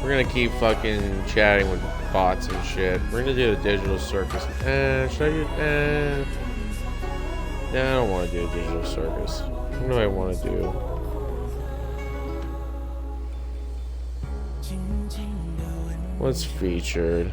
We're gonna keep fucking chatting with bots and shit. We're gonna do a digital circus. Should I do? Nah, I don't want to do a digital circus. What do I want to do? What's featured?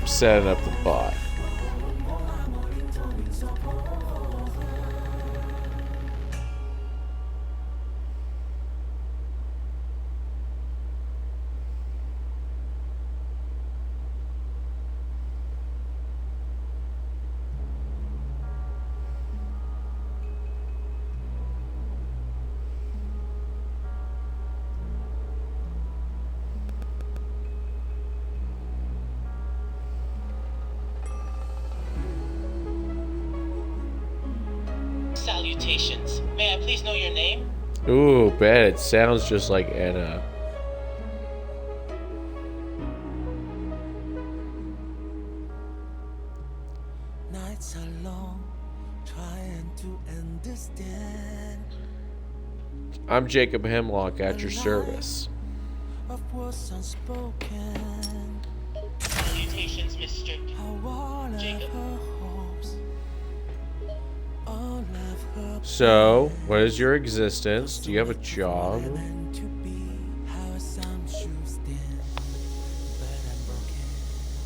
Setting up the bot. Salutations. May I please know your name? Ooh, bet it sounds just like Anna. Nights are long, trying to understand. I'm Jacob Hemlock at your service. Of what's unspoken. Salutations, Mr. Jacob. So, what is your existence? Do you have a job?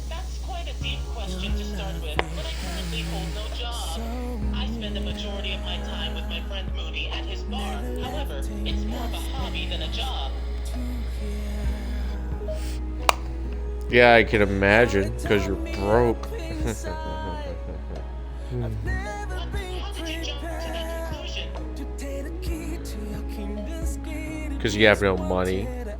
That's quite a deep question to start with, but I currently hold no job. I spend the majority of my time with my friend Moody at his bar. However, it's more of a hobby than a job. Yeah, I can imagine, because you're broke. How did you jump to that conclusion? Because you have no money. And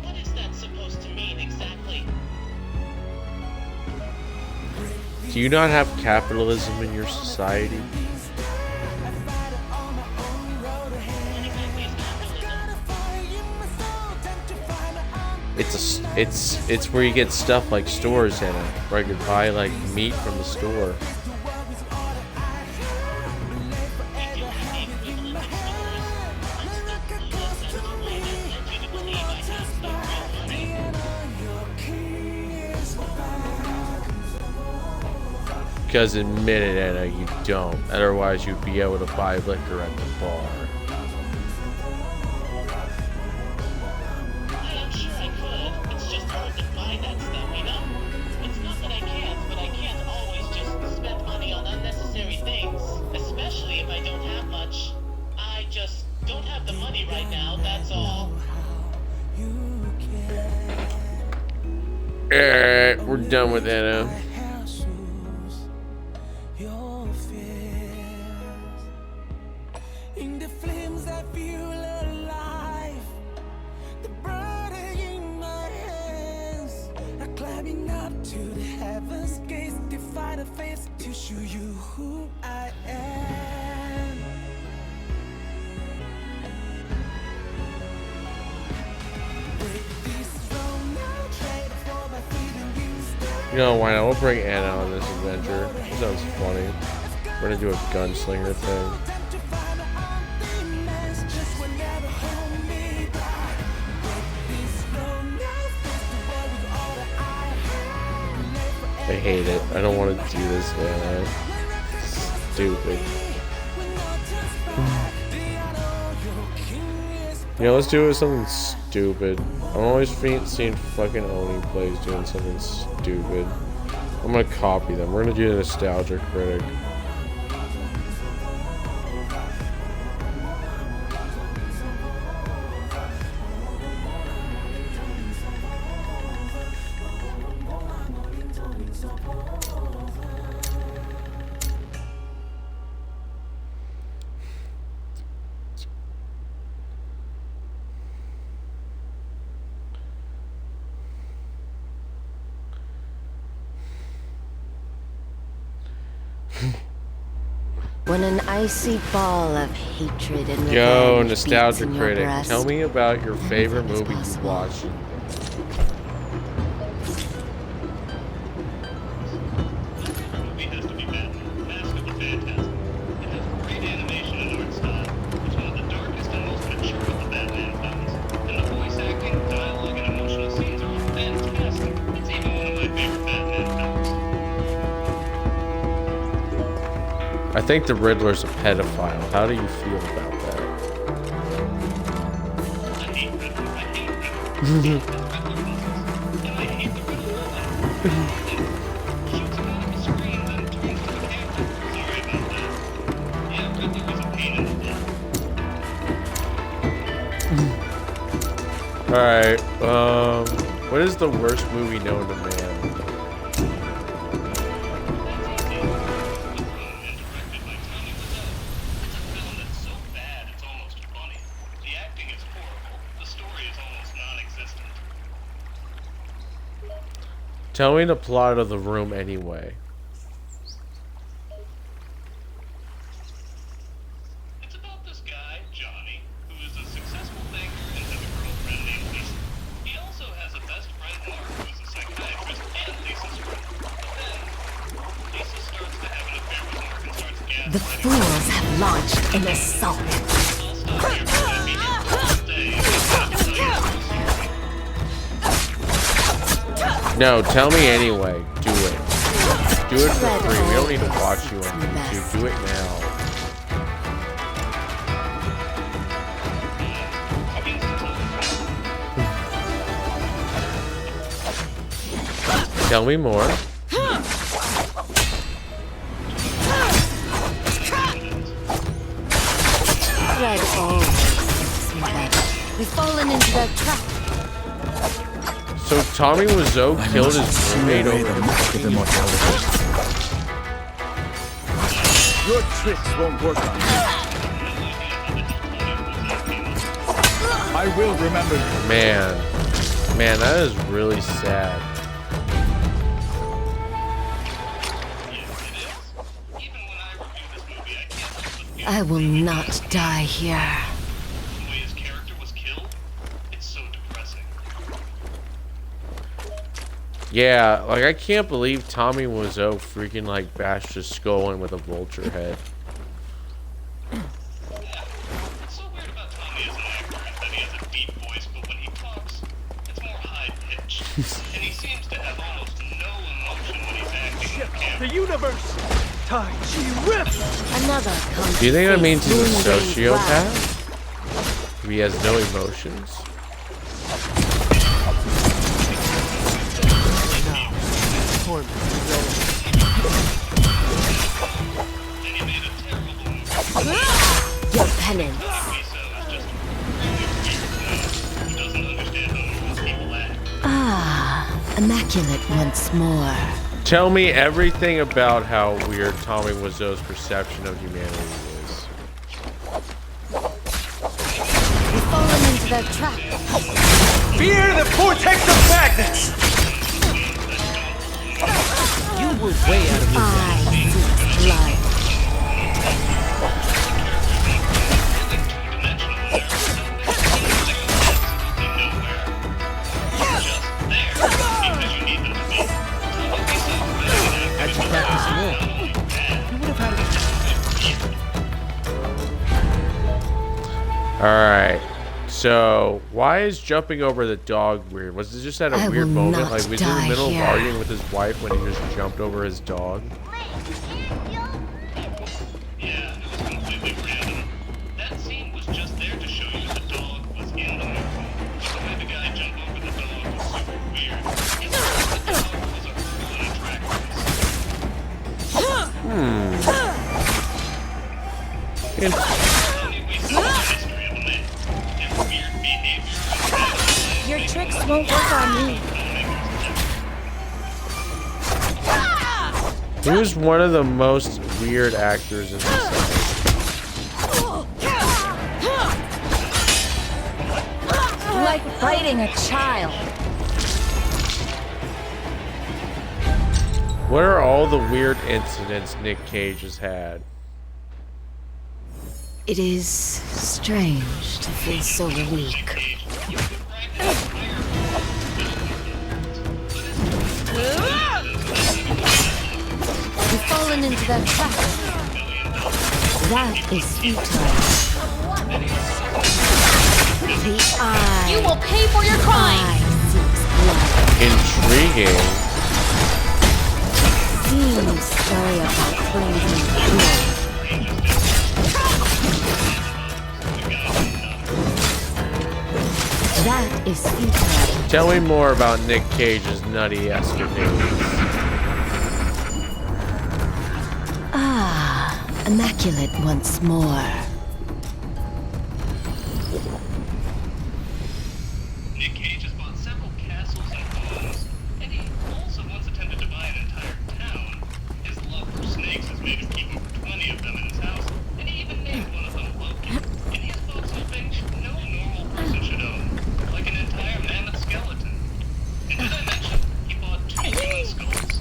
what is that supposed to mean exactly? Do you not have capitalism in your society? It's where you get stuff like stores in it, where I could buy like meat from the store. Because admit it, Anna, you don't. Otherwise, you'd be able to buy liquor at the bar. I'm sure I could. It's just hard to buy that stuff, you know? It's not that I can't, but I can't always just spend money on unnecessary things. Especially if I don't have much. I just don't have the money right now, that's all. Alright, we're done with Anna. In the flames I feel alive. The burden in my hands are climbing up to the heavens gates. Defy the face to show you who I am. Break this throne, now trade for my freedom. You know, why not? We'll bring Anna on this adventure. That sounds funny. We're gonna do a gunslinger thing. Time to find the emptiness, just whenever home hate it. I don't want to do this, man. Stupid. You know, let's do it with something stupid. I'm always seeing fucking Oni plays doing something stupid. I'm gonna copy them. We're gonna do the Nostalgia Critic. When an icy ball of hatred and Yo, revenge Nostalgia beats in your Critic, breast, tell me about your favorite anything is movie you possible. watched. Movie has to be Batman. Massively fantastic. It has great animation and art style. It's one of the darkest and most mature of the Batman films. And the voice acting, dialogue, and emotional scenes are all fantastic. It's even one of my favorite Batman films. I think the Riddler's a pedophile. How do you feel about that? I hate Riddler. I hate Riddler. And I hate the Riddler villain. Shoots him out of the screen, then turns to the camera. Sorry about that. Yeah, Riddler was a pain in the butt. Alright, what is the worst movie known to man? Tell me the plot of The Room anyway. It's about this guy, Johnny, who is a successful banker and has a girlfriend named Lisa. He also has a best friend, Mark, who is a psychiatrist and Lisa's friend. But then, Lisa starts to have an affair with Mark and starts gaslighting. The fools have launched an assault. I'll stop here for the immediate first day and I'll tell you the whole story. No, tell me anyway. Do it. Do it for free. We don't need to watch you on YouTube. Do it now. Tell me more. Red always suits me better. We've fallen into their trap. So Tommy Wiseau killed his roommate over Your tricks won't work on me. I will remember you. Man, that is really sad. I will not die here. The way his character was killed, it's so depressing. Yeah, like I can't believe Tommy Wiseau freaking like bashed his skull in with a vulture head. What's so weird about Tommy as an actor is that he has a deep voice, but when he talks, it's more high-pitched. And he seems to have almost no emotion when he's acting on camera. The universe! Tai Chi Whip! Another comes. Do you think that means he's a Moonbeam sociopath? If he has no emotions? Your penance. Ah, immaculate once more. Tell me everything about how weird Tommy Wiseau's perception of humanity is. We've fallen into their trap. Fear the vortex of madness! You were way out of your I seek blood. Had you practiced more, you would have had it. Alright. So, why is jumping over the dog weird? Was it just at a I weird will moment? not Like, was he in the die middle here. of arguing with his wife when he just jumped over his dog? Yeah, it was completely random. That scene was just there to show you the dog was in the movie. But the way the guy jumped over the dog was super weird. It's like the dog was a cool and attractive. In- Only we saw the history of the man. His weird behavior was bad. Your tricks won't work on me. He was one of the most weird actors in society. Like fighting a child. What are all the weird incidents Nick Cage has had? It is strange to feel so weak. We've fallen into their trap. That is futile. The eye. You will pay for your crime. Eye seeks blood. Intriguing. Seems sorry about cleansing blood. That is futile. Tell me more about Nick Cage's nutty escapades. Ah, immaculate once more. Nick Cage has bought several castles and homes, and he also once attempted to buy an entire town. His love for snakes has made him keep over 20 of them in his house, and he even named one of them Loki. And he has bought some things no normal person should own, like an entire mammoth skeleton. And did I mention he bought 2 human skulls?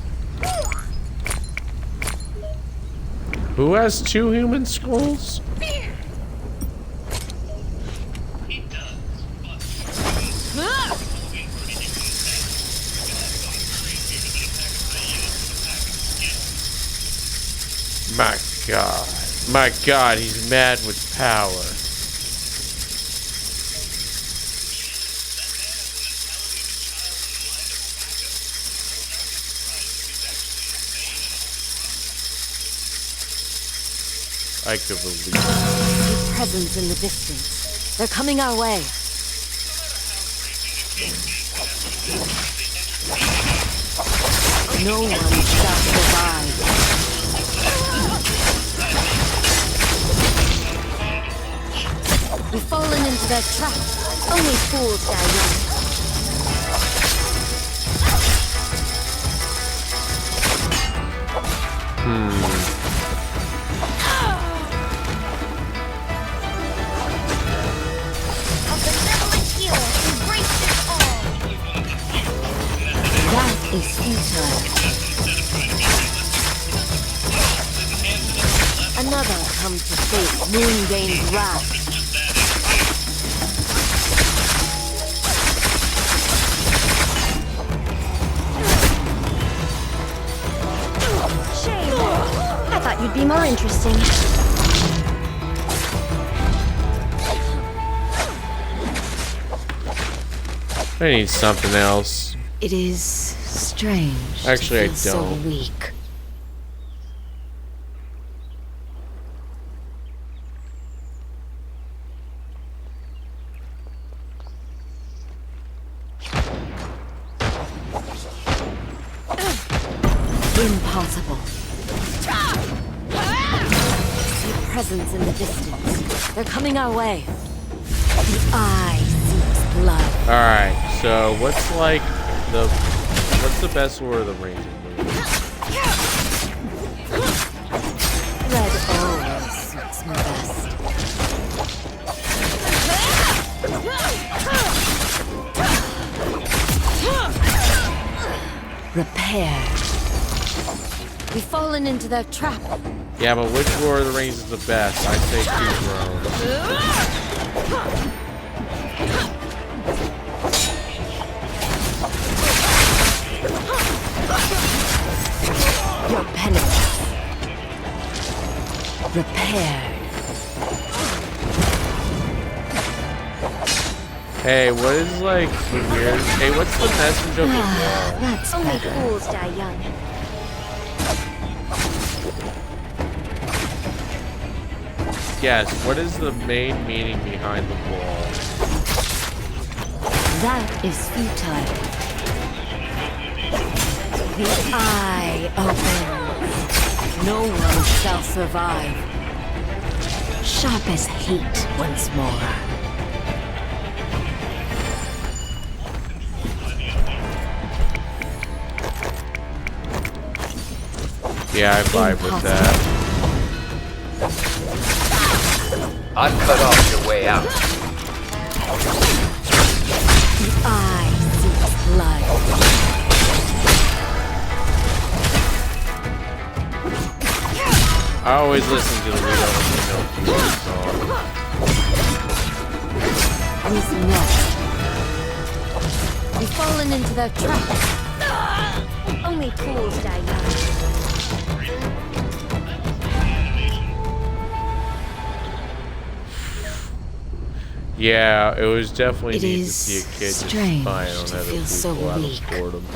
Who has 2 human skulls? He does, but Halloween pretty human attack. The guy's gone crazy with an attack of the skin. My God. My God, he's mad with power. I could believe it. See presence in the distance. They're coming our way. No one shall survive. We've fallen into their trap. Only fools die young. That is futile. Another come to face Moonbane's wrath. Shame. I thought you'd be more interesting. I need something else. It is strange. Actually, I to feel don't. So weak. Impossible. See presence in the distance. They're coming our way. The eye seeks blood. Alright, so what's the best Lord of the Rings movie? Red always suits me best. Repair. We've fallen into their trap. Yeah, but which Lord of the Rings is the best? I say Two Thrones. Your penance. Repaired. Hey, what is like the weird? Hey, what's the message of the wall? That's Only better. fools die young. Yes, what is the main meaning behind the wall? That is futile. The eye opens. No one shall survive. Sharp as hate once more. Yeah, I vibe with that. I've cut off your way out. The eye seeks blood. I always listen to the Rito song. Who's next? We've fallen into their trap. Only fools die young. Yeah, it was definitely It neat to is see a kid just strange spying on to other feel people so out weak. of boredom.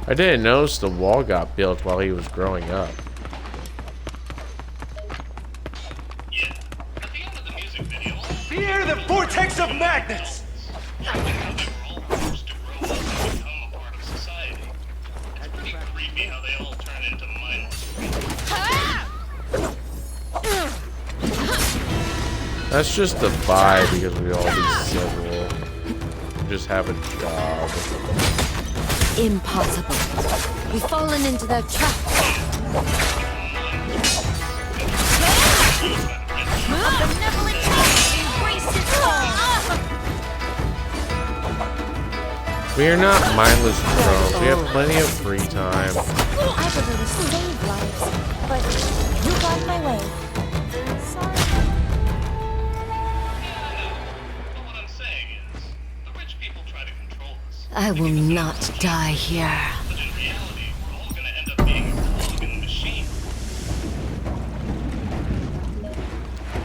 I didn't notice the wall got built while he was growing up. Fear the vortex of magnets! That's just the vibe because we all be civil. We just have a job. Impossible. We've fallen into their trap. Benevolent embrace his fall. We are not mindless drones. We have plenty of free time. I prefer to save lives, but you got in my way. Sorry. I will not die here.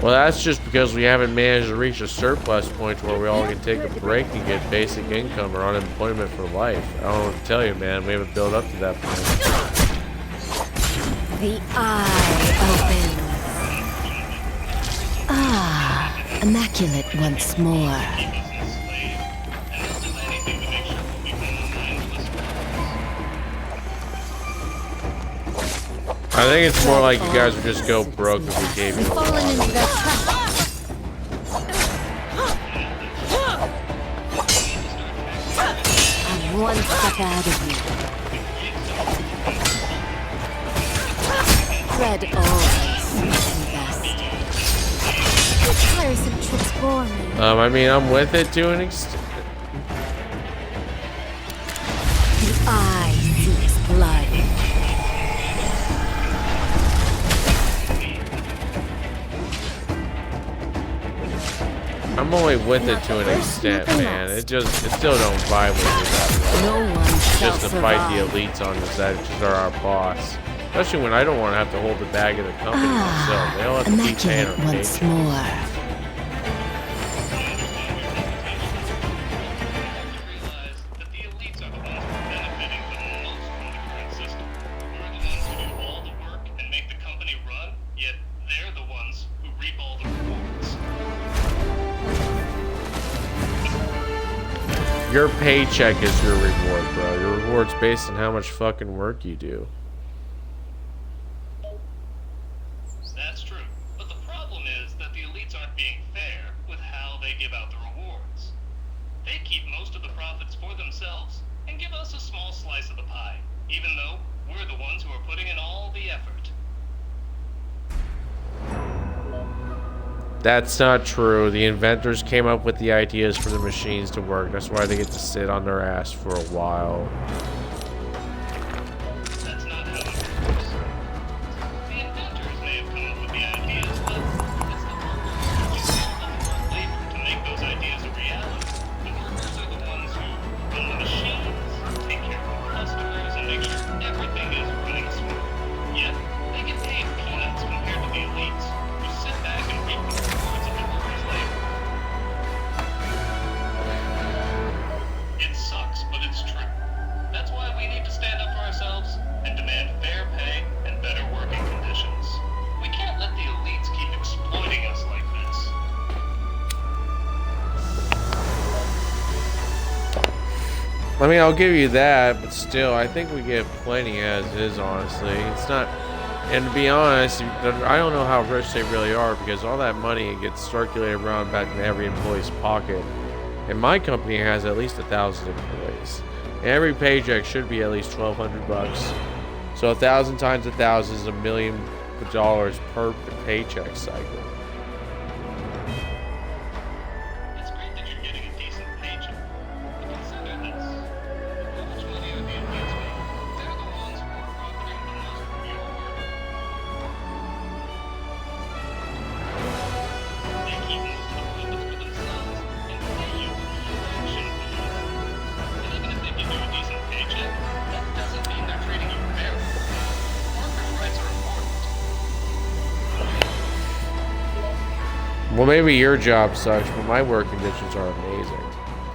Well, that's just because we haven't managed to reach a surplus point where we all can take a break and get basic income or unemployment for life. I don't know what to tell you, man. We haven't built up to that point. The eye opens. Ah, immaculate once more. I think it's more like you guys would just go broke if we gave you a Fallen lot. into their trap. I'm one step ahead of you. Dread always the best. Your tiresome tricks bore me. I mean, I'm with it to an extent. The eye seeks blood. I'm only with it to an extent, man. It still don't vibe with me that way. No one shall Just to fight the survive. elites on this side, which are our boss. Especially when I don't want to have to hold the bag of the company myself. They all have to keep paying Immaculate our once paycheck. more. Your paycheck is your reward, bro. Your reward's based on how much fucking work you do. That's true. But the problem is that the elites aren't being fair with how they give out the rewards. They keep most of the profits for themselves and give us a small slice of the pie, even though we're the ones who are putting in all the effort. That's not true. The inventors came up with the ideas for the machines to work. That's why they get to sit on their ass for a while. That's not how it works. The inventors may have come up with the ideas, but it's the workers who use all the hard labor to make those ideas a reality. The I mean, I'll give you that, but still, I think we get plenty as is, honestly. It's not, and to be honest, I don't know how rich they really are because all that money gets circulated around back in every employee's pocket. And my company has at least 1,000 employees. And every paycheck should be at least $1,200. So 1,000 times 1,000 is $1 million per paycheck cycle. It's great that you're getting a decent paycheck. But consider this. How much money are the elites making? They're the ones who are profiting the most from your work. They keep most of the profits for themselves and pay you with action fees. And even if they give you a decent paycheck, that doesn't mean they're treating you fairly. Workers' rights are important. Well, maybe your job sucks, but my work conditions are amazing.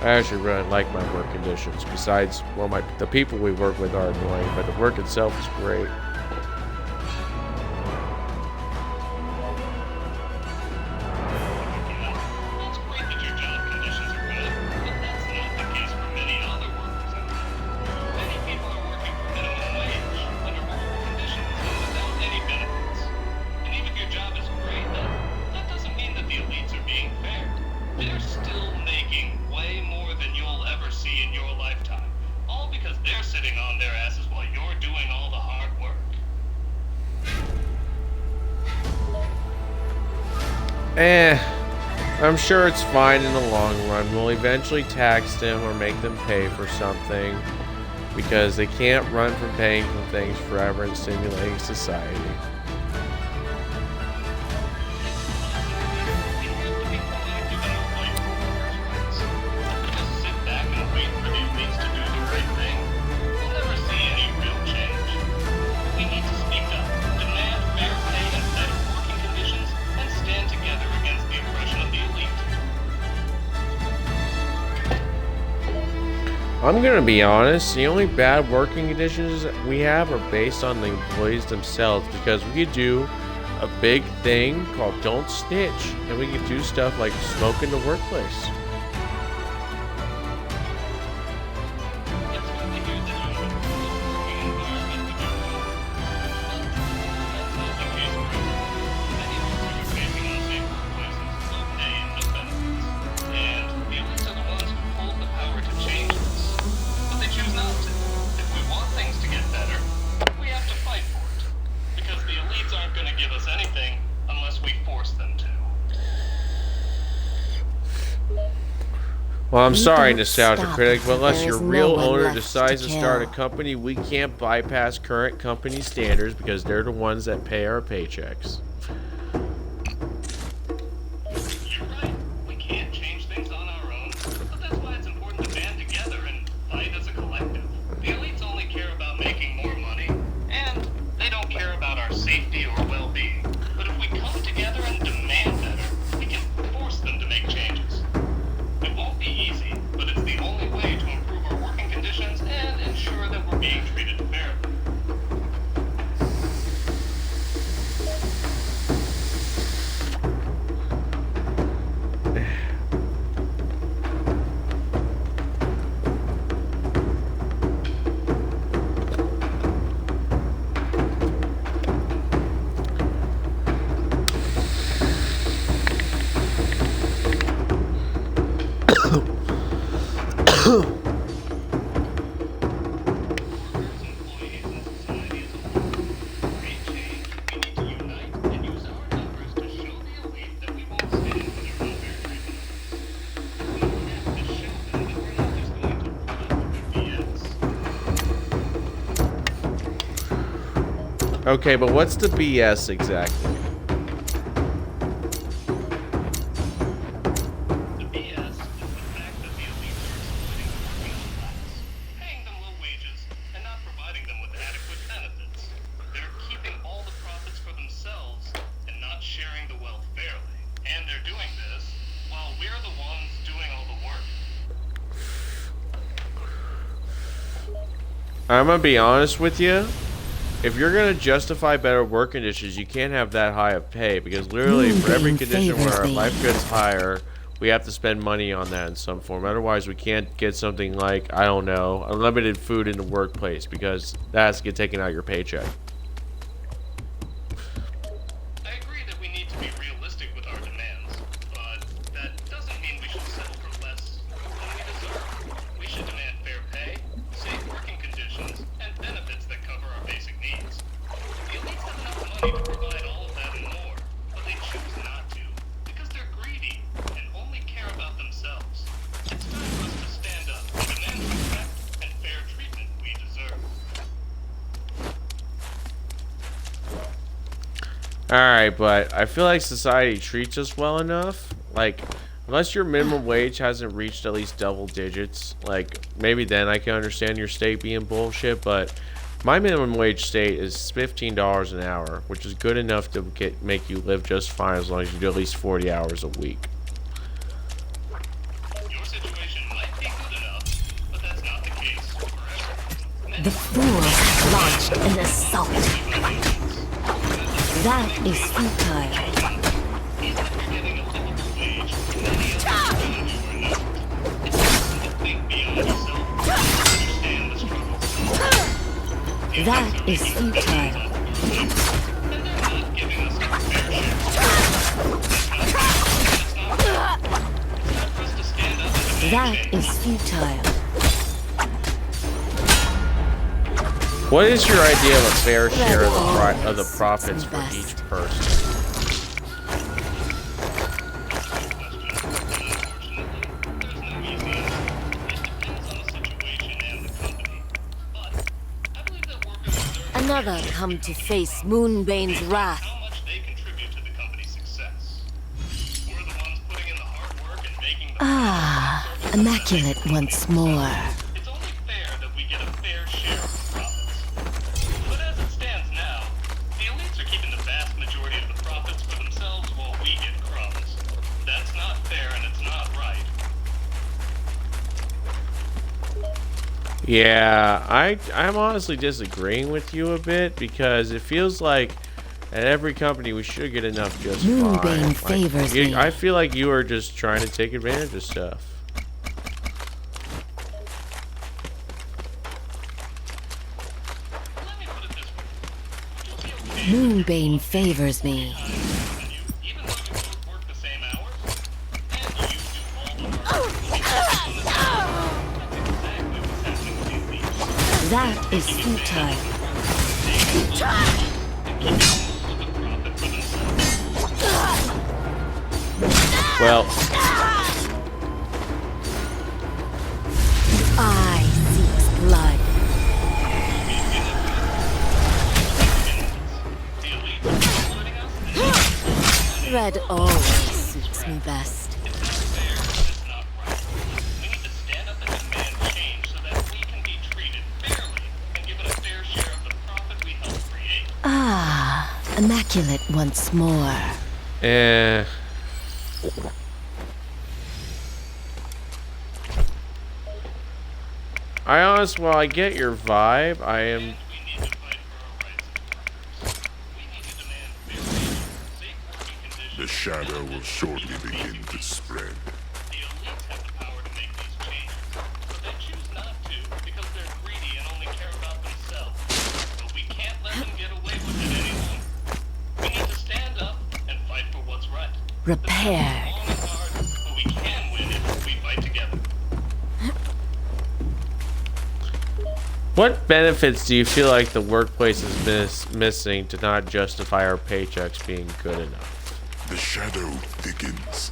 I actually really like my work conditions. Besides, well, the people we work with are annoying, but the work itself is great. It's great that your job conditions are good, but that's not the case for many other workers out there. Many people are working for minimum wage, under horrible conditions, and without any benefits. And even if your job is great, that doesn't mean that the elites are being fair. They're still making way more than you'll ever see in your lifetime, all because they're sitting on their asses while you're doing all the hard work. I'm sure it's fine in the long run. We'll eventually tax them or make them pay for something because they can't run from paying for things forever and stimulating society. We have to be proactive in our fight for workers' rights. If we just sit back and wait for the elites to do the right thing, we'll never see any real change. We need to speak up, demand fair pay and better working conditions, and stand together against the oppression of the elite. I'm gonna be honest, the only bad working conditions we have are based on the employees themselves because we could do a big thing called Don't Snitch, and we could do stuff like smoke in the workplace. It's good to hear that you have a good working environment with your coworkers. But that's not the case for everyone. Many workers are facing unsafe workplaces, low pay, and no benefits. And the elites are the ones who hold the power to change this. But they choose not to. If we want things to get better, we have to fight for it. Because the elites aren't going to give us anything unless we force them to. Well, I'm We sorry, don't Nostalgia stop Critic, but unless until your there is real no one owner left decides to to start a kill. company, we can't bypass current company standards because they're the ones that pay our paychecks. You're right. We can't change things on our own, but that's why it's important to band together and fight as a collective. The elites only care about making more money, and they don't care about our safety or well-being. But if we come together and demand better, we can force them to make changes. It won't be easy, but it's the only way to improve our working conditions and ensure that we're being treated fairly. Employees and society as a whole. To create change, we need to unite and use our numbers to show the elite that we won't stand for their unfair treatment of us. We have to show them that we're not just going to put up with their BS. Okay, but what's the BS exactly? The BS is the fact that the elites are exploiting the working class, paying them low wages, and not providing them with adequate benefits. They're keeping all the profits for themselves and not sharing the wealth fairly. And they're doing this while we're the ones doing all the work. I'm gonna be honest with you. If you're gonna justify better work conditions, you can't have that high of pay because literally for every Moonbeam condition where favors our thee. life gets higher, we have to spend money on that in some form. Otherwise, we can't get something like, I don't know, unlimited food in the workplace, because that has to get taken out of your paycheck. I agree that we need to be realistic with our demands, but that doesn't mean we should settle for less than we deserve. We should demand fair pay, safe working conditions, and benefits that cover our basic needs. The elites have enough money to provide all of that and more, but they choose not to, because they're greedy and only care about themselves. It's time for us to stand up and demand respect and fair treatment we deserve. Alright, but I feel like society treats us well enough. Like, unless your minimum wage hasn't reached at least double digits, like, maybe then I can understand your state being bullshit, but my minimum wage state is $15 an hour, which is good enough to make you live just fine as long as you do at least 40 hours a week. Your situation might be good enough, but that's not the case forever. The fools have launched an assault. That is futile. Even if you're getting a livable wage, many of us are you or not. It's important to think beyond yourself and understand the struggles. That is futile. And they're not giving us our fair share. It's not for us to stand up and demand That change. is futile. What is your idea of a fair share of the profits for Best. each person? Another come to face Moonbane's wrath. How much they contribute to the company's success. We're the ones putting in the hard work and making the Ah, immaculate once more. It's only fair that we get a fair share of the profits. But as it stands now, the elites are keeping the vast majority of the profits for themselves while we get crumbs. That's not fair and it's not right. Yeah, I'm honestly disagreeing with you a bit, because it feels like at every company we should get enough just Moonbane fine. favors me. I feel like you are just trying to take advantage of stuff. Let me put it this way. Would you be okay Moonbane favors me. with you, even though you both work the same hours? And you do all the hard work. That's exactly what's happening with the elites. That is futile. Well, I seeks blood. Red always suits me best. It's not fair and it's not right. We need to stand up and demand change so that we can be treated fairly and given a fair share of the profit we help create. Ah, immaculate once more. While I get your vibe, I am. We need to fight for our rights as workers. We need to demand fair wages, safe working conditions. The shadow will shortly begin to spread. The elites have the power to make these changes, but they choose not to because they're greedy and only care about themselves. But we can't let them get away with it any longer. We need to stand up and fight for what's right. Repaired. Long and hard, but we can win if we fight together. What benefits do you feel like the workplace is missing to not justify our paychecks being good enough? The shadow thickens.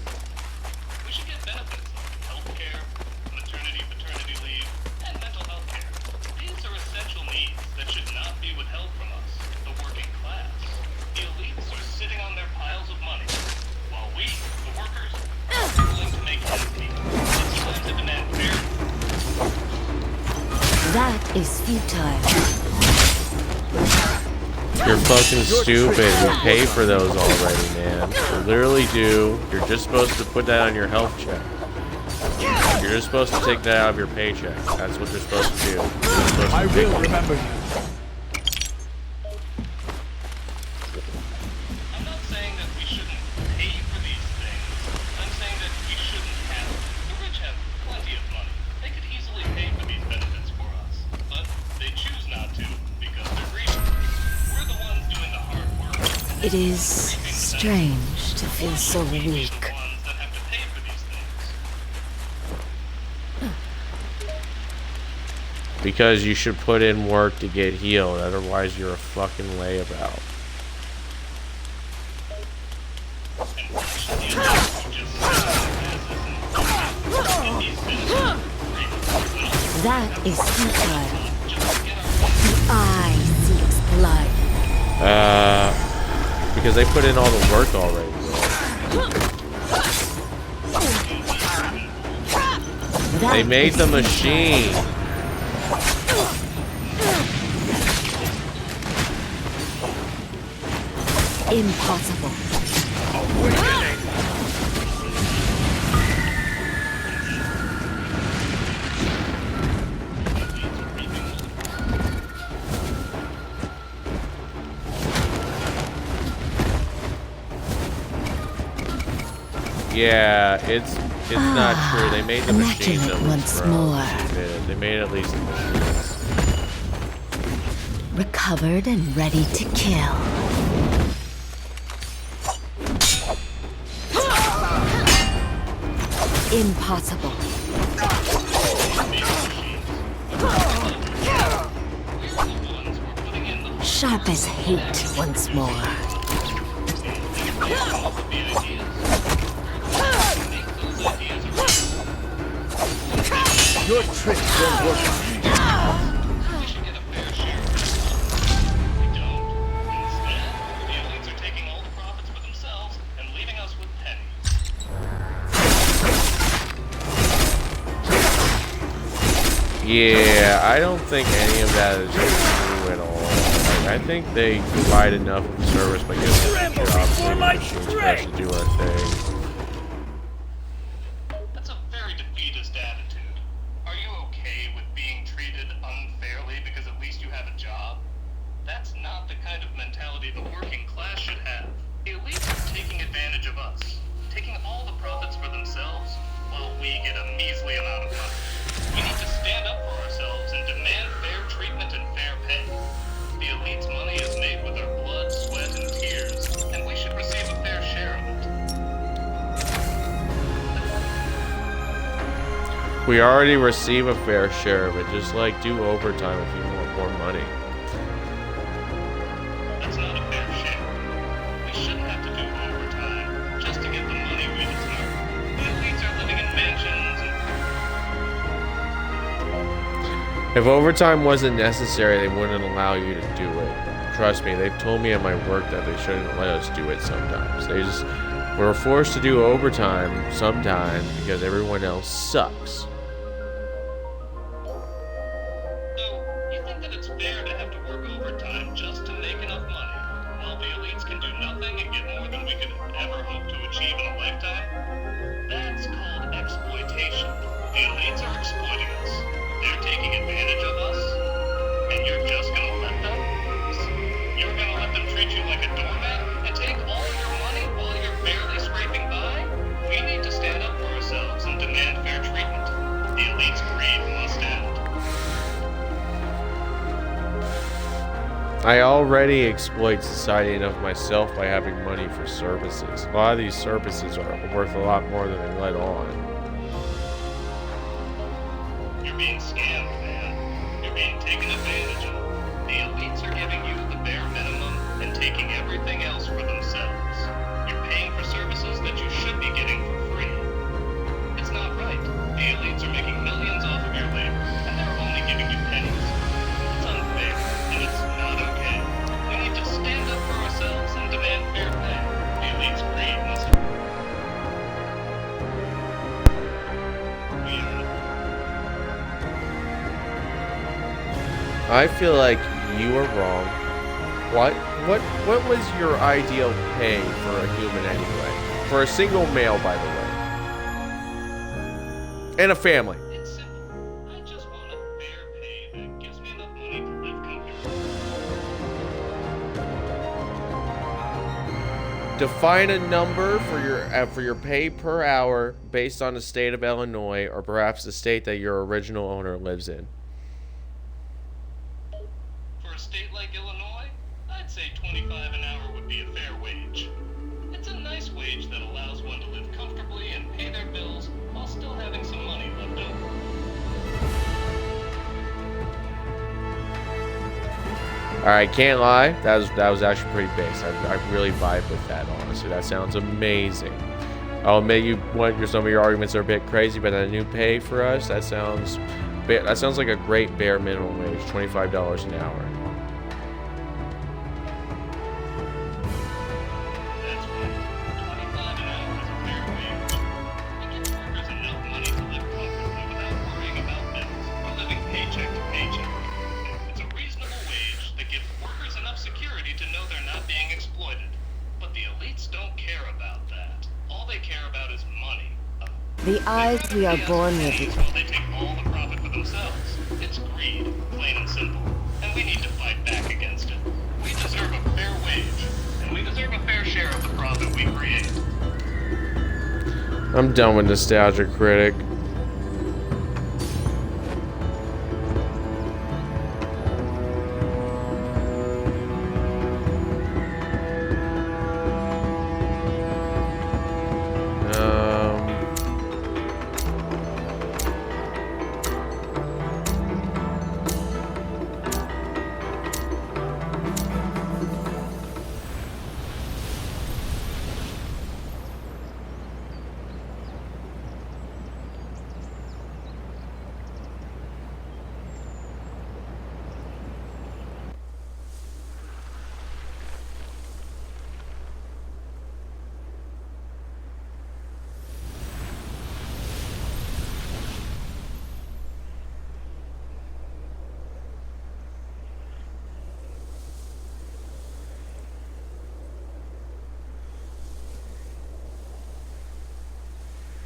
We should get benefits like healthcare, maternity, paternity leave, and mental health care. These are essential needs that should not be withheld from us, the working class. The elites are sitting on their piles of money, while we, the workers, are struggling to make ends meet. It's time to demand fairness. That is futile. You're fucking stupid. We pay for those already, man. We literally do. You're just supposed to put that on your health check. You're just supposed to take that out of your paycheck. That's what you're supposed to do. You're supposed to I take will it. remember you. I'm not saying that we shouldn't pay for these things. I'm saying that we shouldn't It is strange to feel so weak. Ones that have to pay for these things. Because you should put in work to get healed, otherwise you're a fucking layabout. That is futile. The eye seeks blood. Because they put in all the work already. They That made is the futile. machine. Impossible. Yeah, it's not true. They made the machines immaculate at least once grow. more. They made at least the machines. Recovered and ready to kill. Impossible. Sharp as hate once more. Your tricks won't work on me. We should get a fair share of it. We don't. Instead, the elites are taking all the profits for themselves and leaving us with pennies. Yeah, I don't think any of that is true at all. Like, I think they provide enough of a service by giving us the jobs and the machines for us to do our thing. That's a very defeatist attitude. Are you okay with being treated unfairly because at least you have a job? That's not the kind of mentality the working class should have. The elites are taking advantage of us, taking all the profits for themselves, while we get a measly amount of money. We need to stand up for ourselves and demand fair treatment and fair pay. The elite's money is made with our blood, sweat, and tears, and we should receive a fair share of it. We already receive a fair share of it, just like do overtime if you want more money. That's not a fair share. We shouldn't have to do overtime just to get the money we deserve. The elites are living in mansions and If overtime wasn't necessary, they wouldn't allow you to do it. Trust me, they've told me at my work that they shouldn't let us do it sometimes. We're forced to do overtime sometimes because everyone else sucks. so you think that it's fair to have to work overtime just to make enough money, while the elites can do nothing and get more than we could ever hope to achieve in a lifetime? That's called exploitation. The elites are exploiting us. They're taking advantage of us, and you're just gonna let them? You're gonna let them treat you like a doormat and take all your money while you're barely scraping by? We need to stand up for ourselves and demand fair treatment. The elite's greed must end. I already exploit society enough myself by having money for services. A lot of these services are worth a lot more than they let on. You're being scammed, man. You're being taken advantage of. The elites are giving you the bare minimum and taking everything else for themselves. You're paying for services that you should be getting for free. It's not right. The elites are making millions off of your labor, and they're only giving you pennies. It's unfair, and it's not okay. We need to stand up for ourselves and demand fair pay. The elites' greed must end. We are I feel like you are wrong. What was your ideal pay for a human anyway? For a single male, by the way. And a family. It's simple. I just want a fair pay that gives me enough money to live comfortably. Define a number for your pay per hour based on the state of Illinois or perhaps the state that your original owner lives in. For a state like Illinois, I'd say $25 an hour would be a fair Alright, can't lie. That was actually pretty base. I really vibe with that, honestly. That sounds amazing. I'll admit some of your arguments are a bit crazy, but that new pay for us, that sounds like a great bare minimum wage, $25 an hour. That's right. 25 an hour is a fair wage. It gives workers enough money to live comfortably without worrying about bills or living paycheck to paycheck. It's a reasonable wage that gives workers enough security to know they're not being exploited. But the elites don't care about that. All they care about is money. The eyes we are born with. Well, they take all the profit for themselves. It's greed, plain and simple. And we need to fight back against it. We deserve a fair wage, and we deserve a fair share of the profit we create. I'm done with Nostalgia Critic.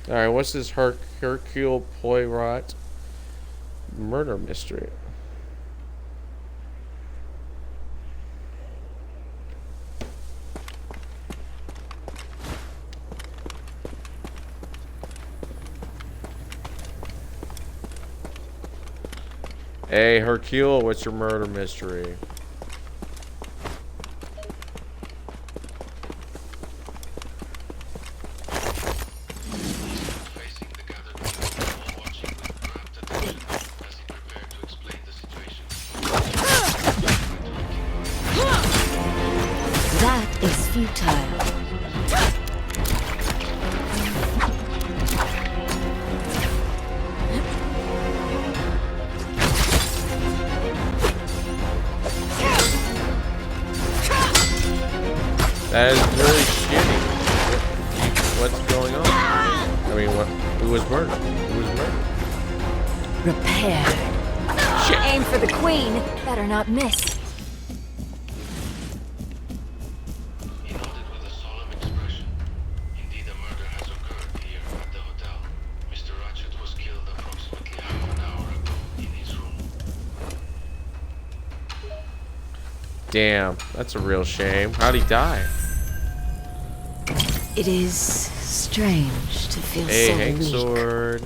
Alright, what's this Hercule Poirot murder mystery? Hey, Hercule, what's your murder mystery? That is really shitty. What's going on? I mean, who was murdered? Who was murdered? Repaired. Shit. Aim for the queen. Better not miss. He nodded with a solemn expression. Indeed, a murder has occurred here at the hotel. Mr. Ratchet was killed approximately half an hour ago in his room. Damn, that's a real shame. How'd he die? It is strange to feel Hey, so Hank weak. Sword.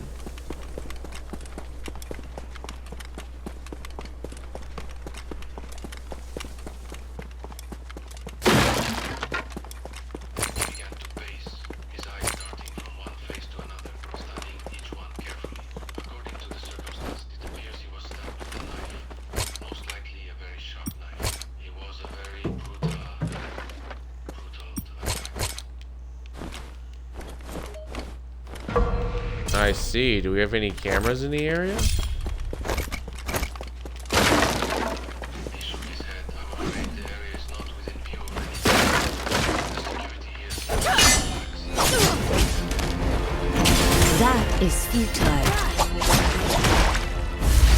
Began to pace, his eyes darting from one face to another, studying each one carefully. According to the circumstance, it appears he was stabbed with a knife, most likely a very sharp knife. He was a very brutal attacker. I see. Do we have any cameras in the area? He shook his head. I'm afraid the area is not within view of any cameras. The security here seems relaxed. That is futile.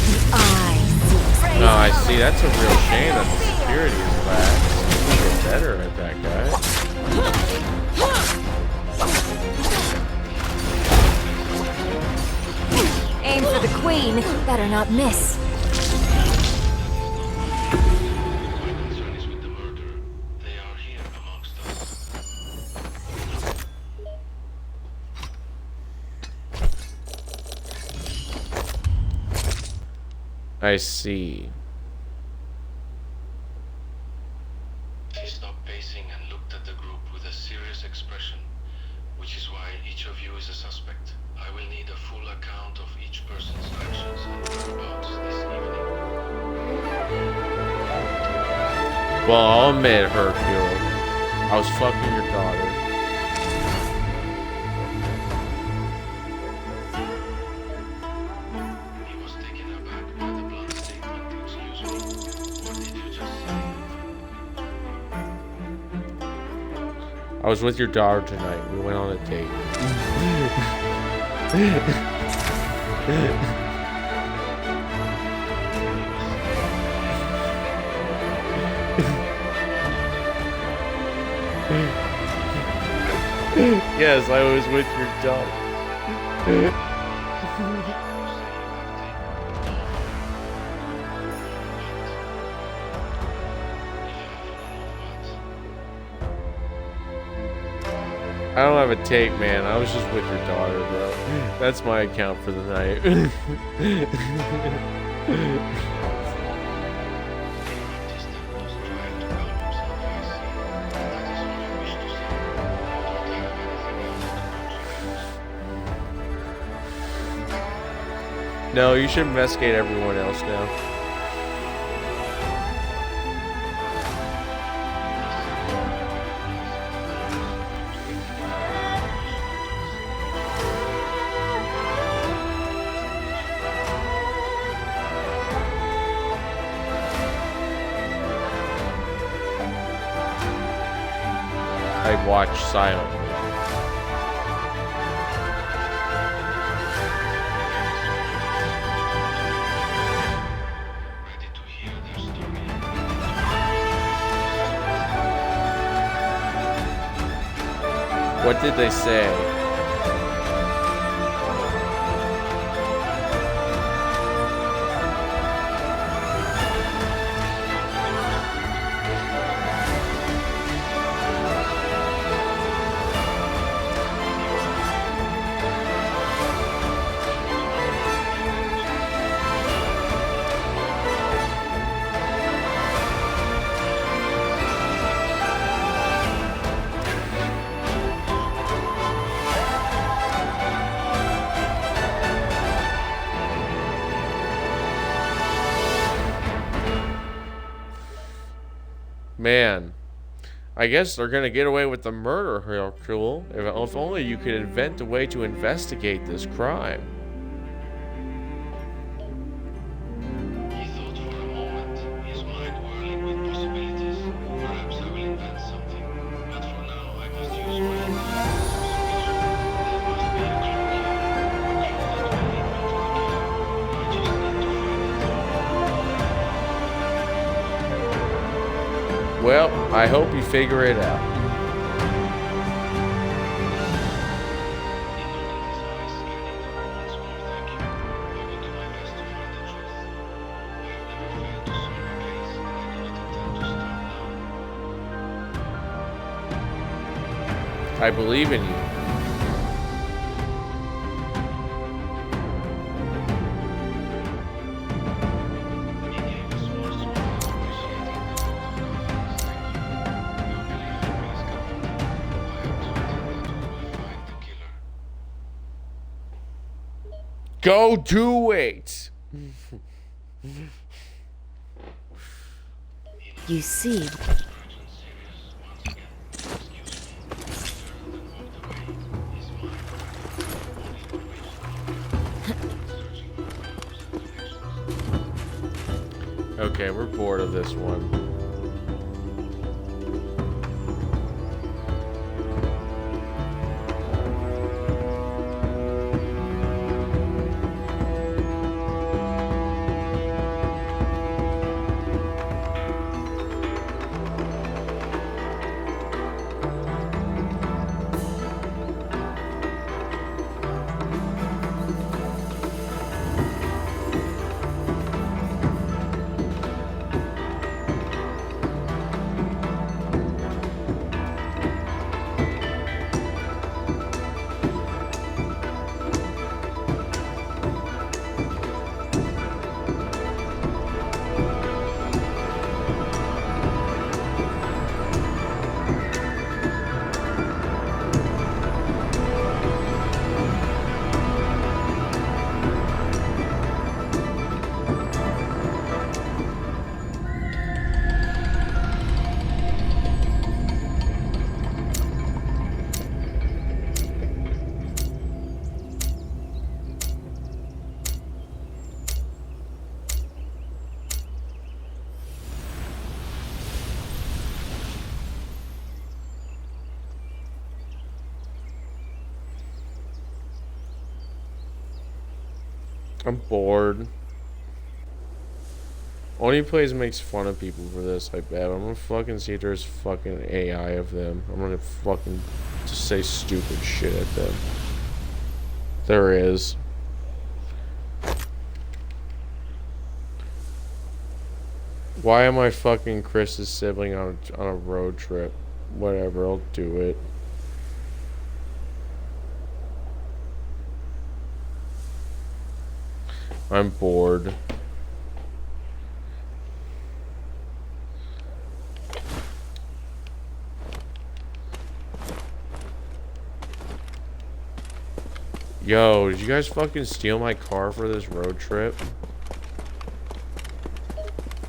The eye seeks. No, I see. That's a real shame that the security is lax. We get better at that guy. Aim for the queen. Better not miss. My concern is with the murderer. They are here amongst us. I see. He stopped pacing and looked at the group with a serious expression, which is why each of you is a suspect. I will need a full account of each person's actions and whereabouts this evening. Well, I'll admit, Hercule, I was fucking your daughter. He was taken aback by the blunt statement. Excuse me. What did you just say? I was with your daughter tonight. We went on a date. Yes, I was with your daughter. I don't have a tape, man. I was just with your daughter, bro. That's my account for the night. No, you should investigate everyone else now. I watch silently. Ready to hear their story? What did they say? Man, I guess they're gonna get away with the murder, Hercule. If only you could invent a way to investigate this crime. He thought for a moment, his mind whirling with possibilities. Perhaps I will invent something, but for now I must use my intuition. There must be a clue here, a clue that will lead me to the killer. I just need to find it. Well, I hope you figure it out. He noted his eyes scanning the room once more. Thank you. I will do my best to find the truth. I have never failed to solve a case, and I do not intend to start now. I believe in you. He gave a small smile, appreciating the thought of my feelings. Thank you. Your belief in me is comforting. I am certain that we will find the killer. Go do it! You see, Urgent, serious, once again. Excuse me. He turned and walked away. His mind only one way to searching for clues and connections. Okay, we're bored of this one. I'm bored. Only plays makes fun of people for this, I bet. I'm gonna fucking see if there's fucking AI of them. I'm gonna fucking just say stupid shit at them. There is. Why am I fucking Chris's sibling on a road trip? Whatever, I'll do it. I'm bored. Yo, did you guys fucking steal my car for this road trip?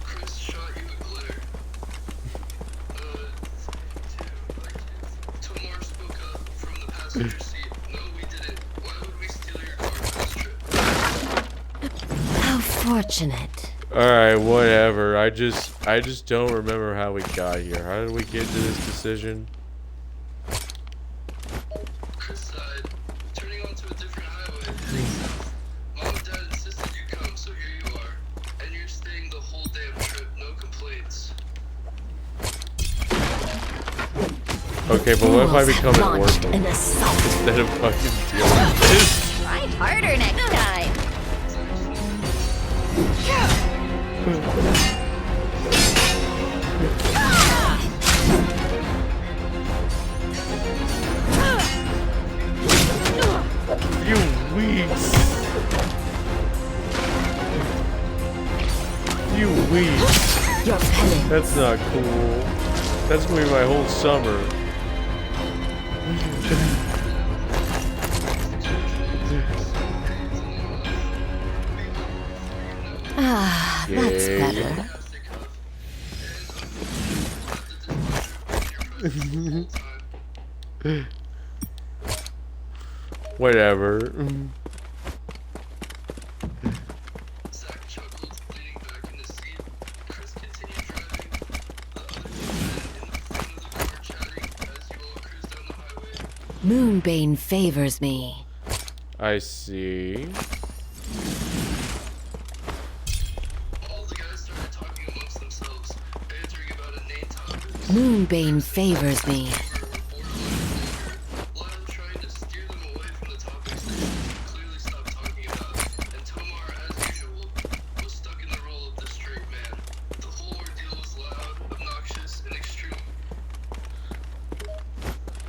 Chris shot you with glitter. Tomar spoke up from the passenger seat. No, we didn't. Why would we steal your car for this trip? How fortunate. Alright, whatever. I just don't remember how we got here. How did we get to this decision? Chris side, turning onto a different highway, heading south. Mom and Dad insisted you come, so here you are. And you're staying the whole damn trip, no complaints. Okay, but what if I become an Launched orphan an assault. instead of fucking dealing with this? Try harder next time. You weeds. You weeds. Your penance. That's not cool. That's gonna be my whole summer. Ah, that's Yay. better. Whatever. Zach chuckled, leaning back in his seat. Chris continued driving. The other two men in the front of the car chatting as you all cruised down the highway. Moonbane favors me. I see. All the guys started talking amongst themselves, bantering about inane topics. Moonbane favors me. Lyle trying to steer them away from the topics they should clearly stop talking about, and Tomar, as usual, was stuck in the role of the straight man. The whole ordeal was loud, obnoxious, and extreme.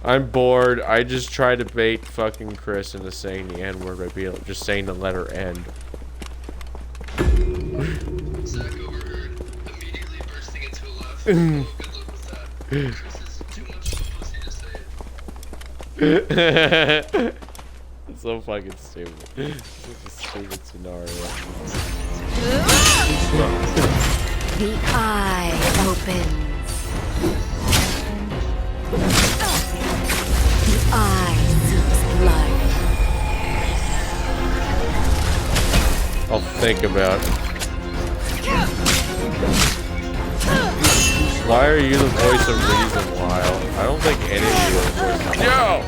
I'm bored. I just tried to bait fucking Chris into saying the N-word by just saying the letter N. Zach overheard, immediately bursting into a laugh. Oh, good luck with that. Chris is too much of a pussy to say it. It's so fucking stupid. It's such a stupid scenario. The eye opens. The eye seeks blood. I'll think about it. Why are you the voice of reason, Lyle? I don't think any of you are the voice of reason. Yo!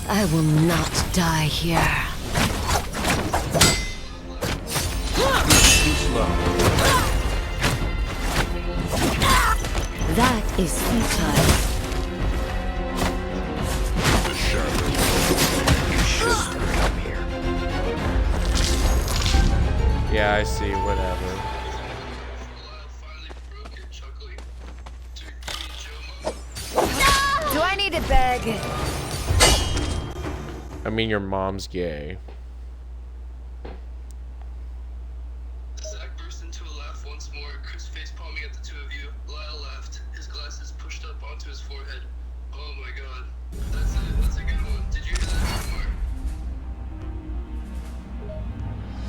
I will not die here. That is futile. The shadow. You shouldn't have come here. Yeah, I see. Whatever. Lyle finally broke it, chuckling. Dude, you mean Joe? Do I need to beg? I mean, your mom's gay. Zach burst into a laugh once more, Chris face palming at the two of you. Lyle laughed, his glasses pushed up onto his forehead. Oh my god. That's a good one. Did you hear that, Tomar?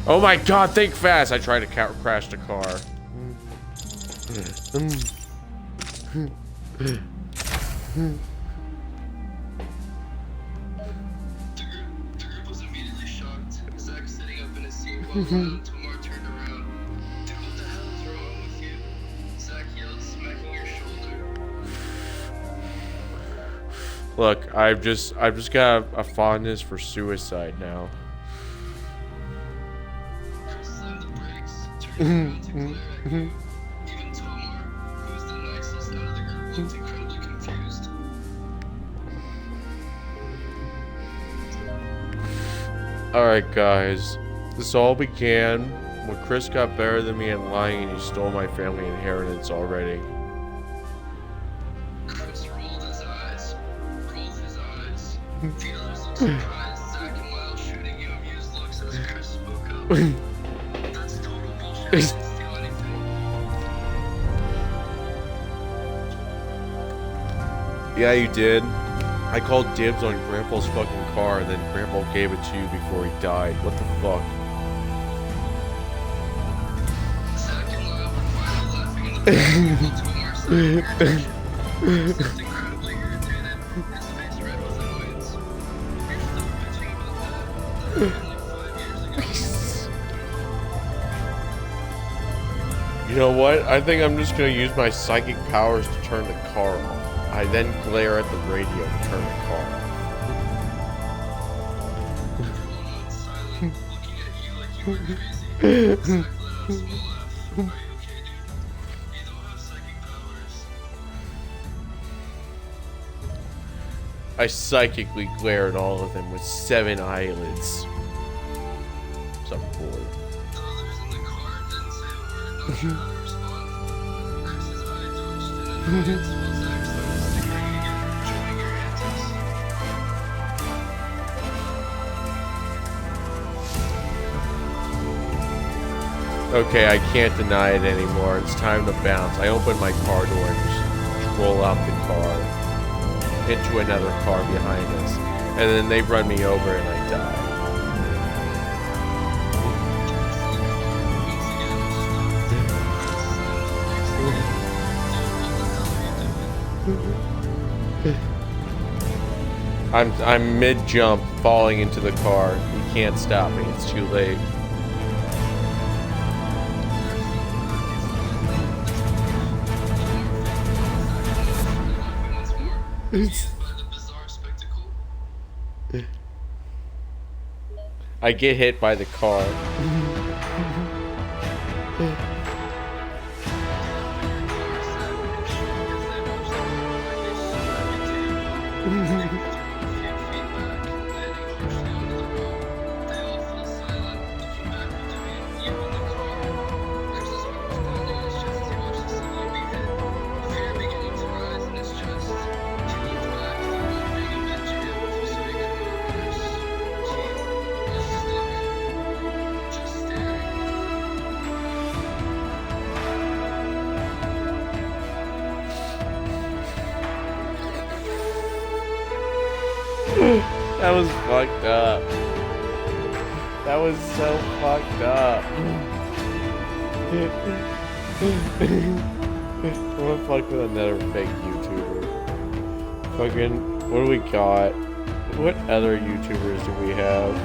Oh my god, think fast! I tried to crash the car. The group was immediately shocked. Zach sitting up in his seat while Lyle and Tomar turned around. Dude, what the hell is wrong with you? Zach yelled, smacking your shoulder. Look, I've just got a fondness for suicide now. Chris slammed the brakes, turning around to glare at you. Even Tomar, who was the nicest out of the group, looked incredibly confused. Alright, guys. This all began when Chris got better than me at lying and he stole my family inheritance already. Chris rolled his eyes. Feelers looked surprised. Zach and Miles shooting you amused looks as Chris spoke up. That's total bullshit. I didn't steal anything. Yeah, you did. I called dibs on Grandpa's fucking car, and then Grandpa gave it to you before he died. What the fuck? Zach and Lyle were finally laughing in the back. Tomar's side of your attention. Chris looked incredibly irritated, his face red with annoyance. You're still bitching about that? That happened like 5 years ago. You know what? I think I'm just gonna use my psychic powers to turn the car off. I then glare at the radio to turn the car off. Everyone went silent, looking at you like you were crazy. Zach let out a small laugh. Are you okay, dude? You don't have psychic powers. I psychically glare at all of them with 7 eyelids. Some boy. The others in the car didn't say a word, not sure how to respond. Chris's eye twitched in annoyance while Zach started snickering again, enjoying your antics. Okay, I can't deny it anymore. It's time to bounce. I open my car door and just roll out the car into another car behind us. And then they run me over and I die. I'm mid-jump, falling into the car. You can't stop me. It's too late. I get hit by the car. That was fucked up. That was so fucked up. I'm gonna fuck with another fake YouTuber. Fucking, what do we got? What other YouTubers do we have?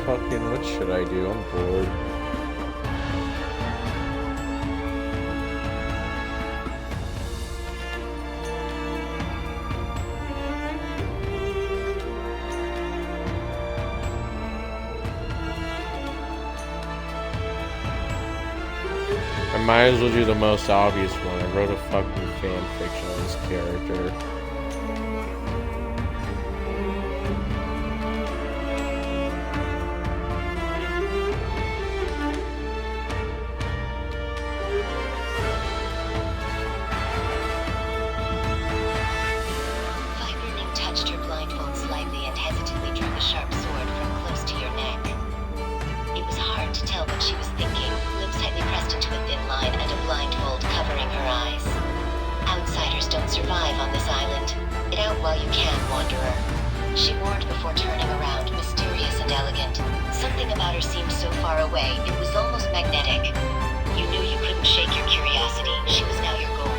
Fucking, what should I do? I'm bored. I might as well do the most obvious one. I wrote a fucking fan fiction on this character. Lightning touched her blindfold slightly and hesitantly drew the sharp sword from close to your neck. It was hard to tell what she was thinking, lips tightly pressed into a thin line and a blindfold covering her eyes. Outsiders don't survive on this island. Get out while you can, wanderer. She warned before turning around, mysterious and elegant. Something about her seemed so far away, it was almost magnetic. You knew you couldn't shake your curiosity. She was now your goal.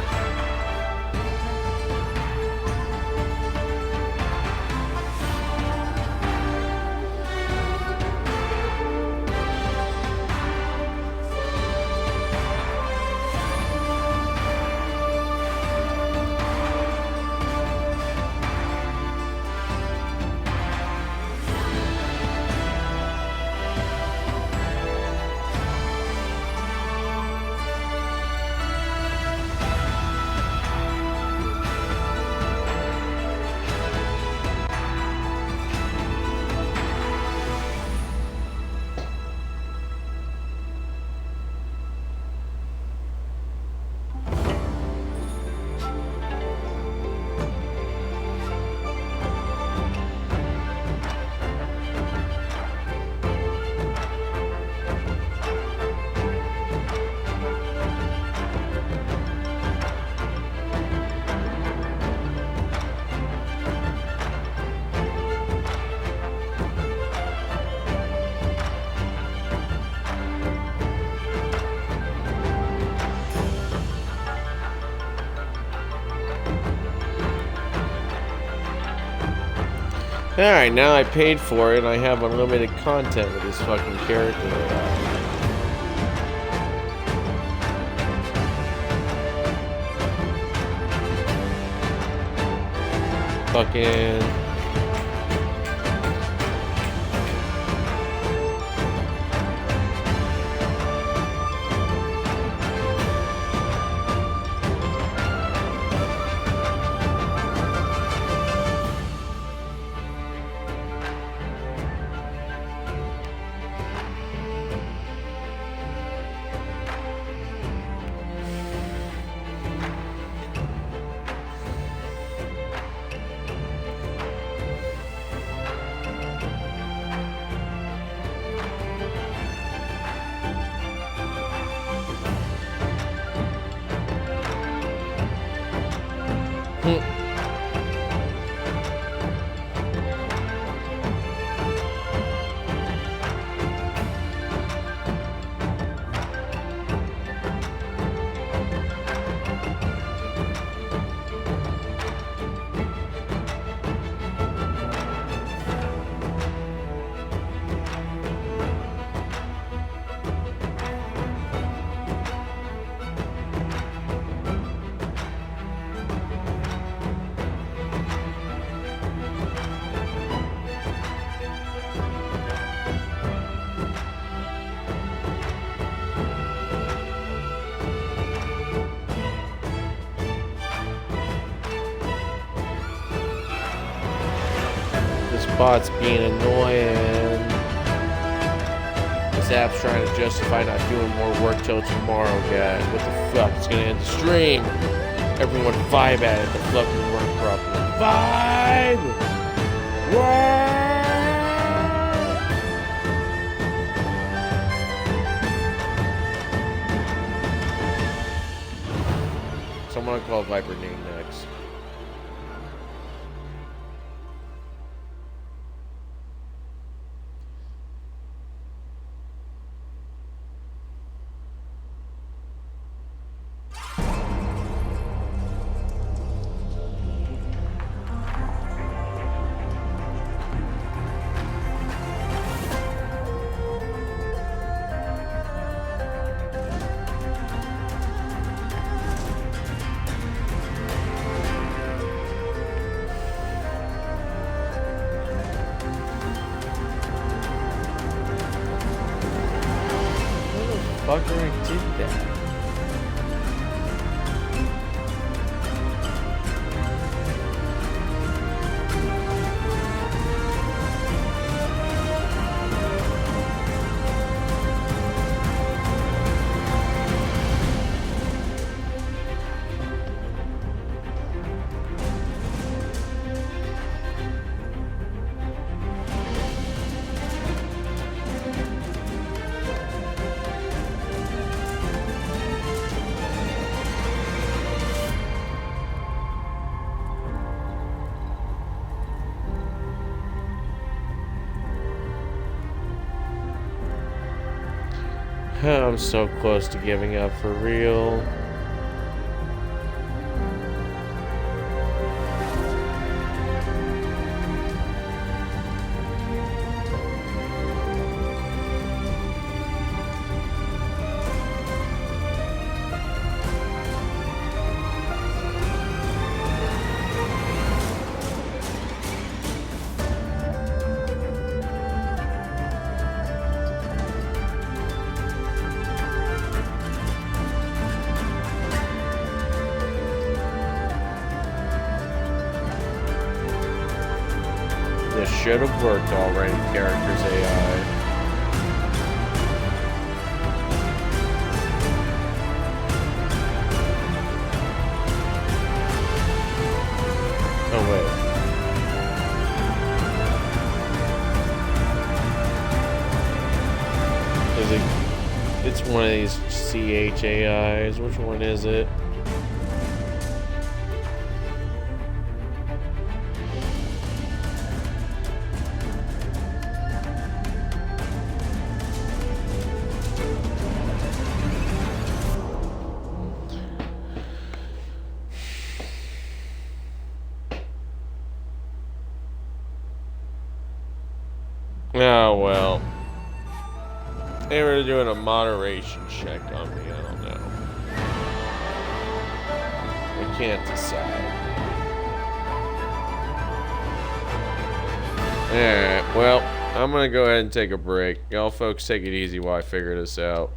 Alright, now I paid for it and I have unlimited content with this fucking character. Fucking... Bot's being annoying. This app's trying to justify not doing more work till tomorrow, guys. What the fuck? It's gonna end the stream. Everyone vibe at it. The fucking work properly. Vibe! Work! Someone call Viper name next. Fucker did that. I'm so close to giving up for real. This should have worked already, characters AI. Oh wait. Is it? It's one of these CHAIs. Which one is it? Oh, well. They were doing a moderation check on me. I don't know. I can't decide. Alright, well, I'm gonna go ahead and take a break. Y'all folks take it easy while I figure this out.